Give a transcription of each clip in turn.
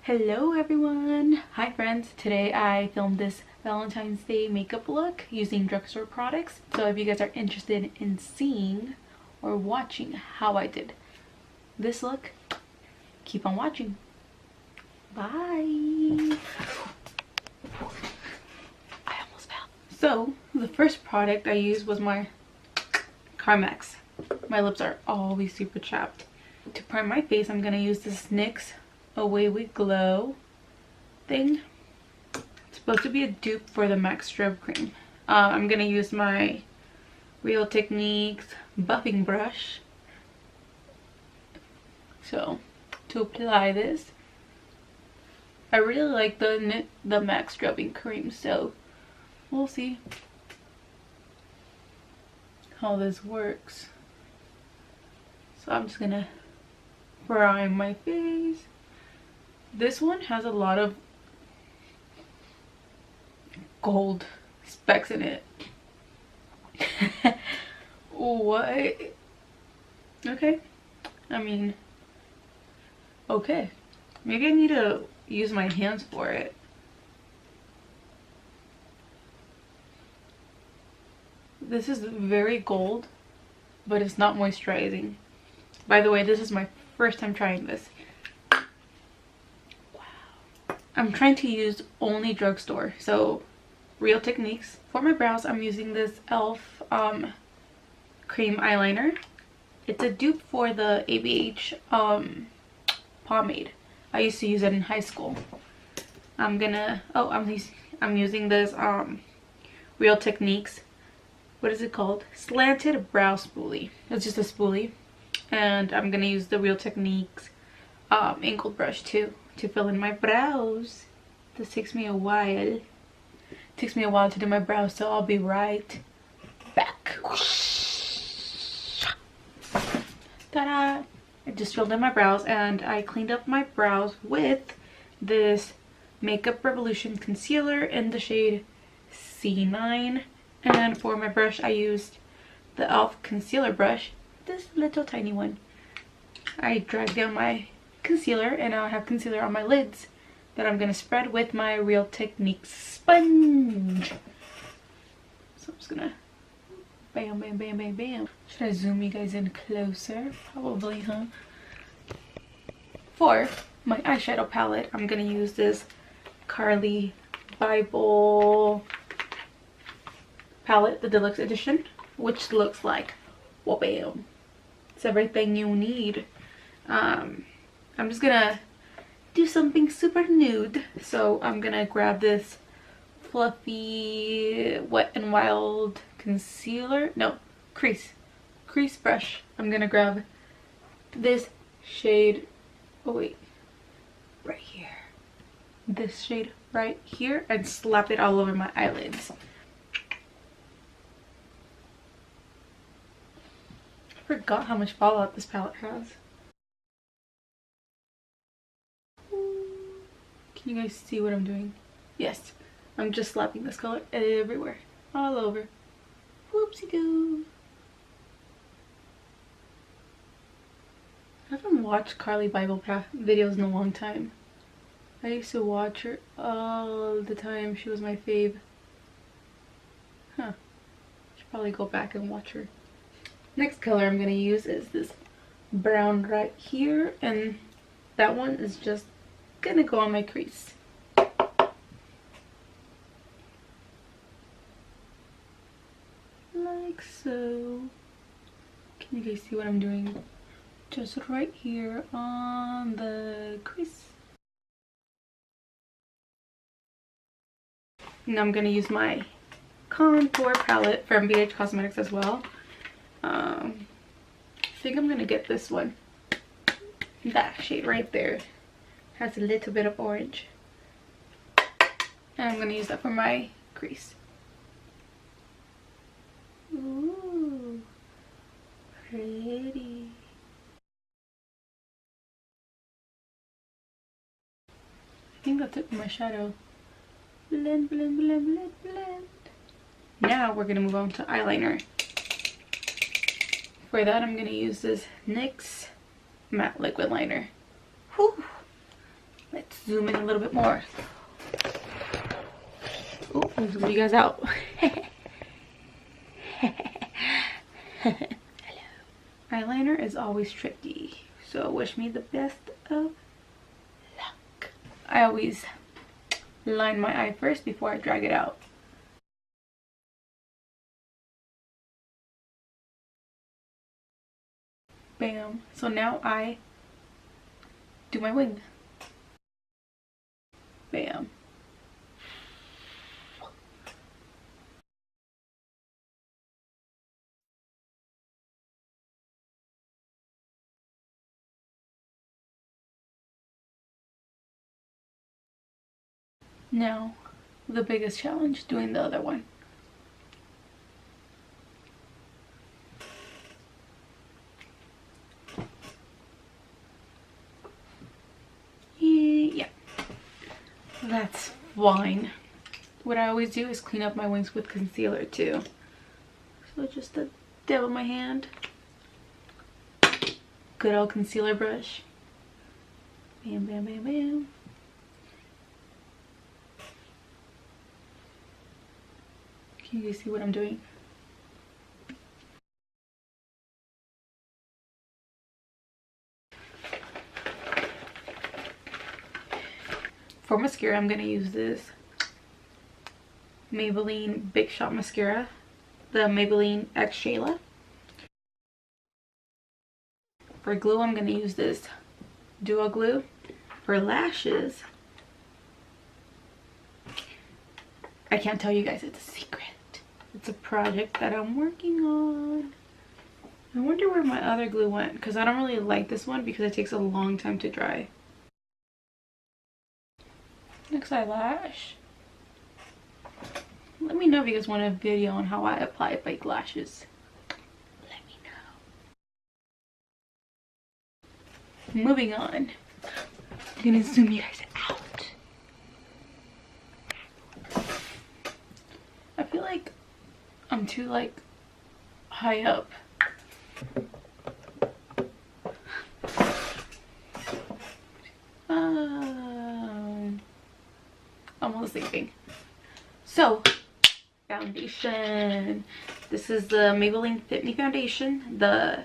Hello everyone! Hi friends! Today I filmed this Valentine's Day makeup look using drugstore products. So if you guys are interested in seeing or watching how I did this look, keep on watching. Bye! I almost fell. So the first product I used was my Carmex. My lips are always super chapped. To prime my face, I'm going to use this NYX Away We Glow thing. It's supposed to be a dupe for the MAC Strobe Cream. I'm gonna use my Real Techniques buffing brush. So to apply this, I really like the MAC Strobing cream, so we'll see how this works. So I'm just gonna prime my face. This one has a lot of gold specks in it. What? Okay. I mean, okay. Maybe I need to use my hands for it. This is very gold, but it's not moisturizing. By the way, this is my first time trying this. I'm trying to use only drugstore, so Real Techniques. For my brows, I'm using this e.l.f. cream eyeliner. It's a dupe for the ABH pomade. I used to use it in high school. I'm using this Real Techniques, what is it called? Slanted brow spoolie. It's just a spoolie, and I'm gonna use the Real Techniques angled brush too, to fill in my brows. This takes me a while. It takes me a while to do my brows, so I'll be right back. Ta-da! I just filled in my brows, and I cleaned up my brows with this Makeup Revolution concealer in the shade C9. And for my brush, I used the e.l.f. concealer brush, this little tiny one. I dragged down my concealer, and now I have concealer on my lids that I'm gonna spread with my Real Techniques sponge. So I'm just gonna bam, bam, bam, bam, bam. Should I zoom you guys in closer? Probably, huh? For my eyeshadow palette, I'm gonna use this CARLI BYBEL palette, the deluxe edition, which looks like wha-bam. It's everything you need. I'm just gonna do something super nude, so I'm gonna grab this fluffy Wet n Wild crease brush. I'm gonna grab this shade, right here, this shade right here, and slap it all over my eyelids. I forgot how much fallout this palette has. Can you guys see what I'm doing? Yes, I'm just slapping this color everywhere, all over. Whoopsie-doo. I haven't watched CARLI BYBEL videos in a long time. I used to watch her all the time. She was my fave. Huh. Should probably go back and watch her. Next color I'm gonna use is this brown right here, and that one is just gonna go on my crease. Like so. Can you guys see what I'm doing? Just right here on the crease. Now I'm gonna use my contour palette from BH Cosmetics as well. I think I'm gonna get this one. That shade right there. Has a little bit of orange, and I'm gonna use that for my crease. Ooh, pretty. I think that's it for my shadow. Blend, blend, blend, blend, blend. Now we're gonna move on to eyeliner. For that, I'm gonna use this NYX matte liquid liner. Whew. Let's zoom in a little bit more. Oh, I'm zooming you guys out. Hello. Eyeliner is always tricky, so wish me the best of luck. I always line my eye first before I drag it out. Bam. So now I do my wing. Bam. Now, the biggest challenge, doing the other one. Yeah, that's fine. What I always do is clean up my wings with concealer too. So just a dab on my hand. Good old concealer brush. Bam, bam, bam, bam. Can you see what I'm doing? For mascara, I'm going to use this Maybelline Big Shot Mascara, the Maybelline X Shayla. For glue, I'm going to use this Duo Glue. For lashes, I can't tell you guys, it's a secret. It's a project that I'm working on. I wonder where my other glue went, because I don't really like this one because it takes a long time to dry. Next eyelash. Let me know if you guys want a video on how I apply fake lashes. Let me know. Moving on. I'm gonna zoom you guys out. I feel like I'm too like high up. Almost sleeping. So, foundation. This is the Maybelline Fit Me foundation, the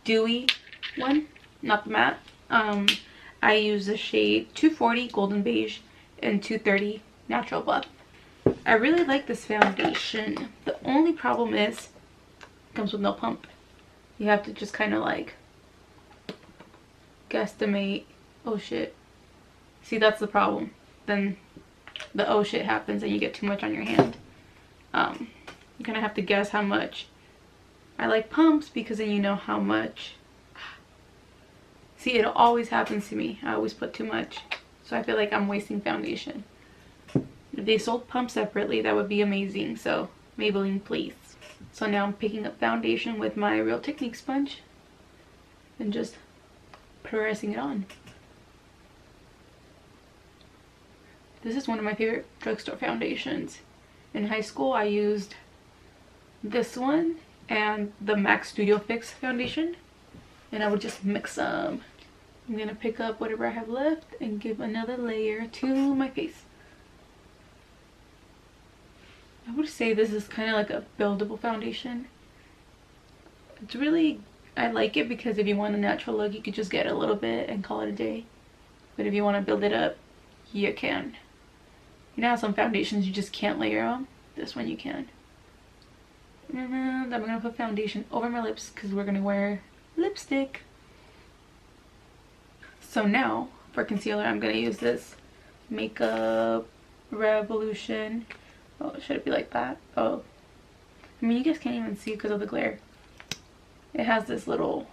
dewy one, not the matte. I use the shade 240 Golden Beige and 230 Natural Buff. I really like this foundation. The only problem is it comes with no pump. You have to just kind of like guesstimate. Oh shit. See, that's the problem. Then the oh shit happens and you get too much on your hand. You're gonna have to guess how much. I like pumps because then you know how much. See, it always happens to me. I always put too much. So I feel like I'm wasting foundation. If they sold pumps separately, that would be amazing. So Maybelline, please. So now I'm picking up foundation with my Real Technique sponge and just pressing it on. This is one of my favorite drugstore foundations. In high school, I used this one and the MAC Studio Fix foundation, and I would just mix them. I'm gonna pick up whatever I have left and give another layer to my face. I would say this is kind of like a buildable foundation. It's really, I like it because if you want a natural look, you could just get a little bit and call it a day. But if you want to build it up, you can. You know how some foundations you just can't layer on? This one you can. And I'm going to put foundation over my lips because we're going to wear lipstick. So now, for concealer, I'm going to use this Makeup Revolution. Oh, should it be like that? Oh. I mean, you guys can't even see because of the glare. It has this little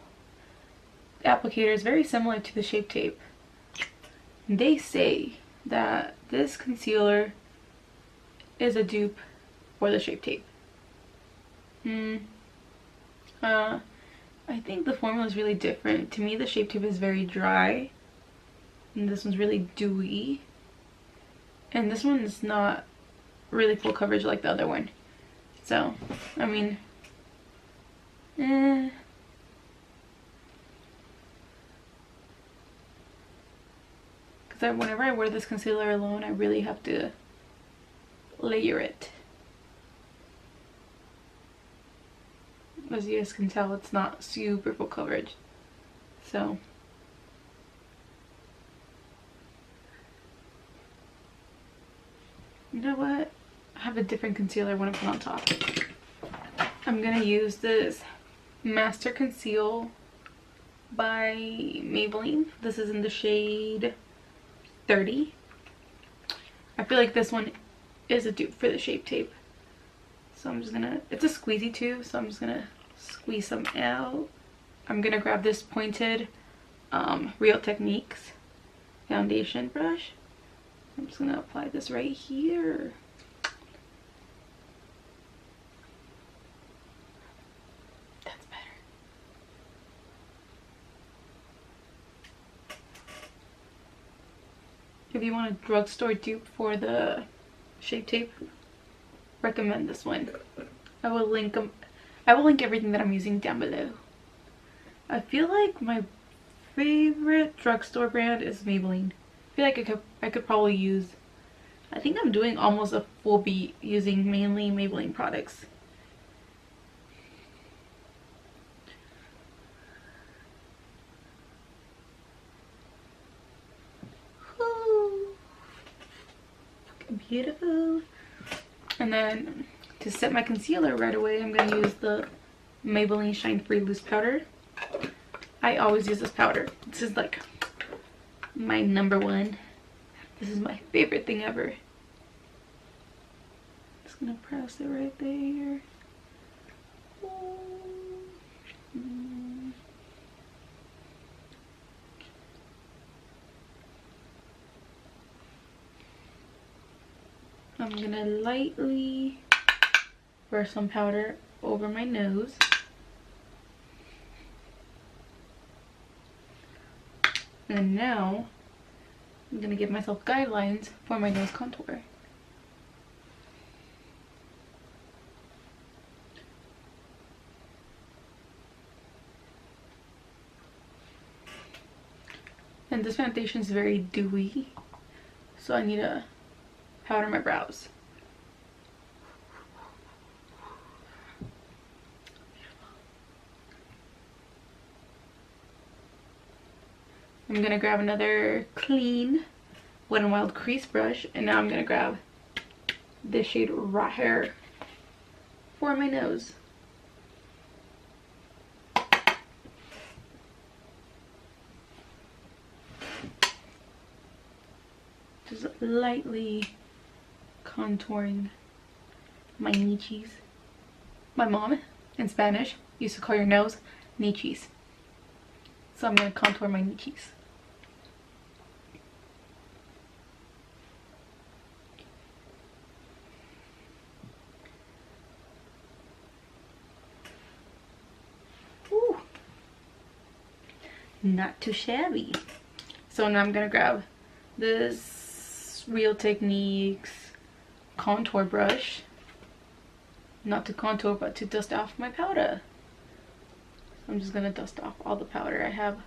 applicator. It's very similar to the Shape Tape. They say that this concealer is a dupe for the Shape Tape. I think the formula is really different. To me, the Shape Tape is very dry, and this one's really dewy. And this one is not really full coverage like the other one. So, I mean, because because whenever I wear this concealer alone, I really have to layer it. As you guys can tell, it's not super full coverage. So you know what? I have a different concealer I want to put on top. I'm gonna use this Master Conceal by Maybelline. This is in the shade 30. I feel like this one is a dupe for the Shape Tape. So I'm just gonna, it's a squeezy too, so I'm just gonna squeeze some out. I'm gonna grab this pointed Real Techniques foundation brush. I'm just gonna apply this right here. That's better. If you want a drugstore dupe for the Shape Tape, recommend this one. I will link everything that I'm using down below. I feel like my favorite drugstore brand is Maybelline. I feel like I could probably use, I think I'm doing almost a full beat using mainly Maybelline products. Woo. Beautiful. And then to set my concealer right away, I'm going to use the Maybelline Shine Free Loose Powder. I always use this powder. This is like my #1. This is my favorite thing ever. Just gonna press it right there. I'm gonna lightly brush some powder over my nose. And now I'm gonna give myself guidelines for my nose contour. And this foundation is very dewy, so I need to powder my brows. I'm gonna grab another clean Wet n Wild crease brush, and now I'm gonna grab this shade Raw Hair for my nose. Just lightly contouring my nichis. My mom in Spanish used to call your nose nichis, so I'm gonna contour my nichis. Ooh, not too shabby. So now I'm gonna grab this Real Techniques contour brush, not to contour but to dust off my powder. So I'm just gonna dust off all the powder I have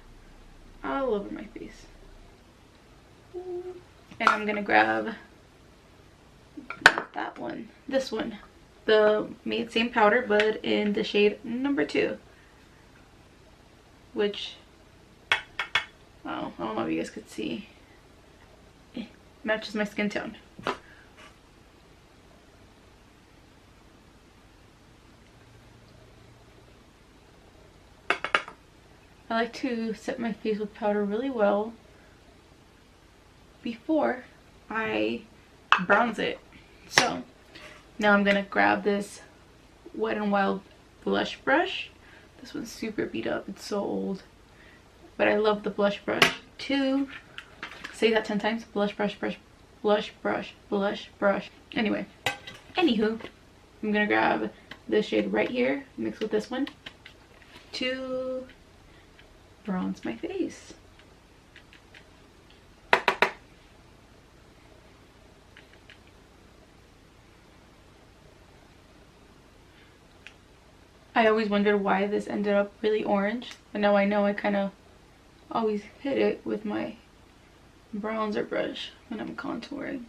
all over my face. And I'm gonna grab, not that one, this one, the same powder but in the shade #2, which, oh, I don't know if you guys could see, matches my skin tone. I like to set my face with powder really well before I bronze it. So now I'm gonna grab this Wet n Wild blush brush. This one's super beat up, it's so old, but I love the blush brush too. Say that 10 times. Blush brush, brush, blush brush, blush brush. Anyway, anywho, I'm gonna grab this shade right here, mix with this one to bronze my face. I always wondered why this ended up really orange, but now I know I kind of always hit it with my bronzer brush when I'm contouring.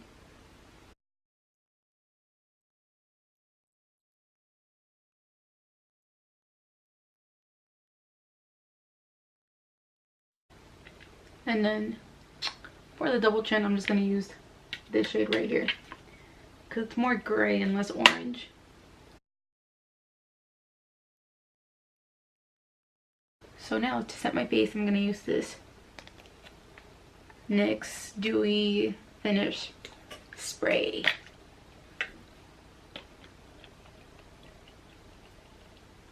And then for the double chin, I'm just going to use this shade right here because it's more gray and less orange. So now to set my face, I'm going to use this NYX Dewy Finish Spray.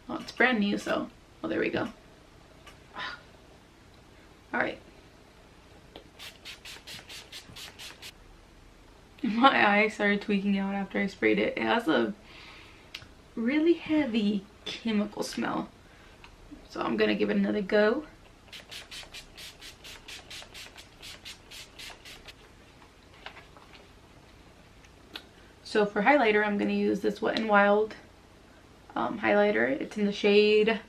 Oh, it's brand new, so, oh, there we go. Alright. My eye started tweaking out after I sprayed it. It has a really heavy chemical smell. So I'm gonna give it another go. So for highlighter, I'm gonna use this Wet n Wild highlighter. It's in the shade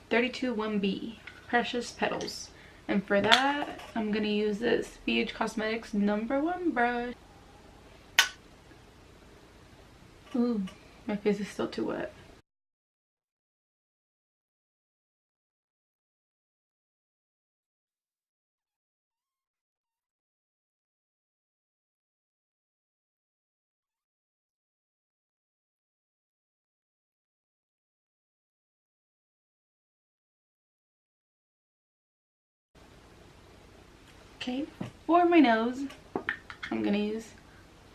32 1B, Precious Petals. And for that, I'm gonna use this BH Cosmetics #1 brush. Ooh, my face is still too wet. Okay, for my nose, I'm gonna use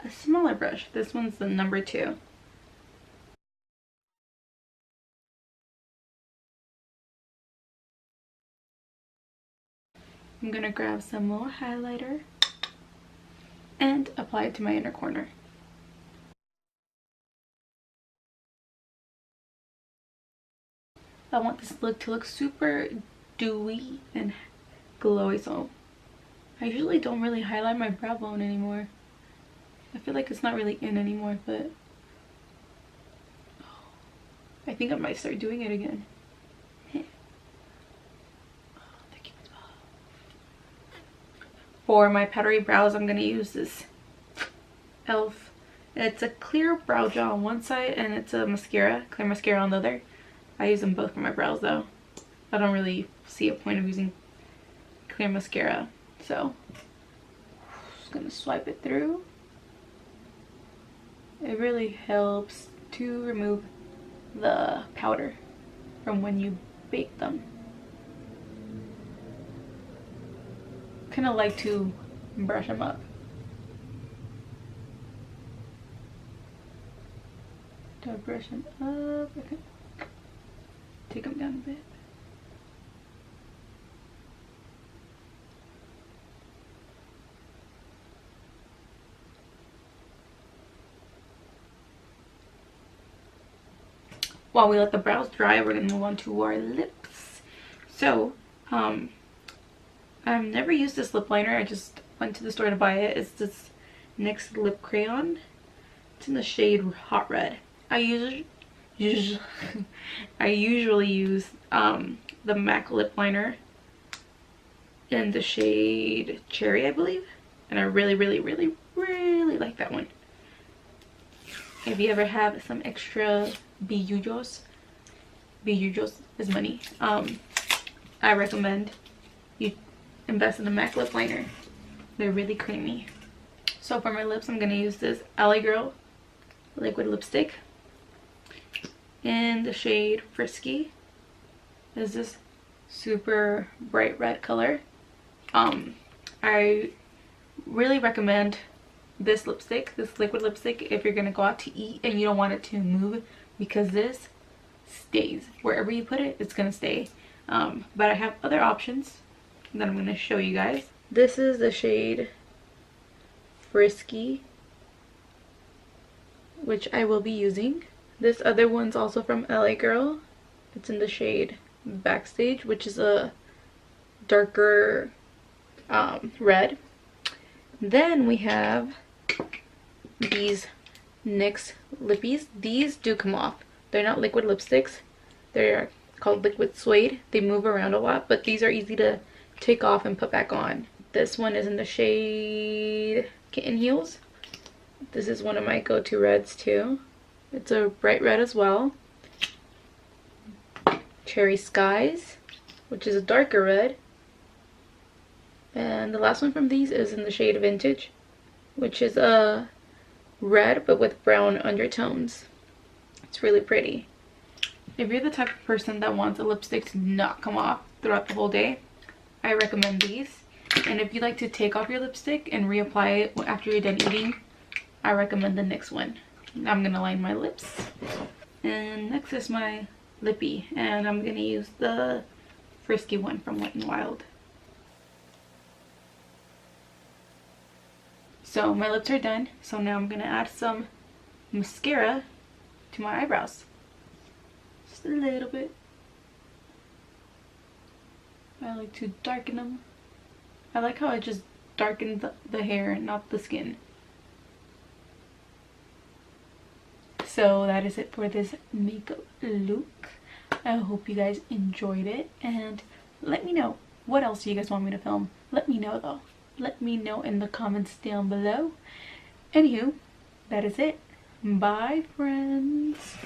a smaller brush. This one's the #2. I'm gonna grab some more highlighter and apply it to my inner corner. I want this look to look super dewy and glowy, so I usually don't really highlight my brow bone anymore. I feel like it's not really in anymore, but I think I might start doing it again. For my powdery brows, I'm going to use this e.l.f. It's a clear brow gel on one side and it's a mascara, clear mascara on the other. I use them both for my brows though. I don't really see a point of using clear mascara. So, just going to swipe it through. It really helps to remove the powder from when you bake them. Kind of like to brush them up. Do I brush them up? Okay. Take them down a bit. While we let the brows dry, we're going to move on to our lips. So, I've never used this lip liner. I just went to the store to buy it. It's this NYX lip crayon. It's in the shade Hot Red. I usually use the MAC lip liner in the shade Cherry, I believe. And I really like that one. If you ever have some extra billullos is money, I recommend you invest in the MAC lip liner. They're really creamy. So for my lips, I'm going to use this LA Girl liquid lipstick in the shade Frisky. Is this super bright red color. I really recommend this lipstick, this liquid lipstick, if you're going to go out to eat and you don't want it to move, because this stays. Wherever you put it, it's going to stay. But I have other options that I'm going to show you guys. This is the shade Frisky, which I will be using. This other one's also from LA Girl. It's in the shade Backstage, which is a darker red. Then we have these NYX lippies. These do come off. They're not liquid lipsticks. They're called liquid suede. They move around a lot, but these are easy to take off and put back on. This one is in the shade Kitten Heels. This is one of my go-to reds too. It's a bright red as well. Cherry Skies, which is a darker red. And the last one from these is in the shade Vintage, which is a red but with brown undertones. It's really pretty. If you're the type of person that wants a lipstick to not come off throughout the whole day, I recommend these. And if you like to take off your lipstick and reapply it after you're done eating, I recommend the NYX one. I'm gonna line my lips. And next is my lippy, and I'm gonna use the Frisky one from Wet n Wild. So my lips are done, so now I'm gonna add some mascara to my eyebrows. Just a little bit. I like to darken them. I like how it just darkens the hair, not the skin. So that is it for this makeup look. I hope you guys enjoyed it, and let me know what else you guys want me to film. Let me know though. Let me know in the comments down below. Anywho, that is it. Bye, friends.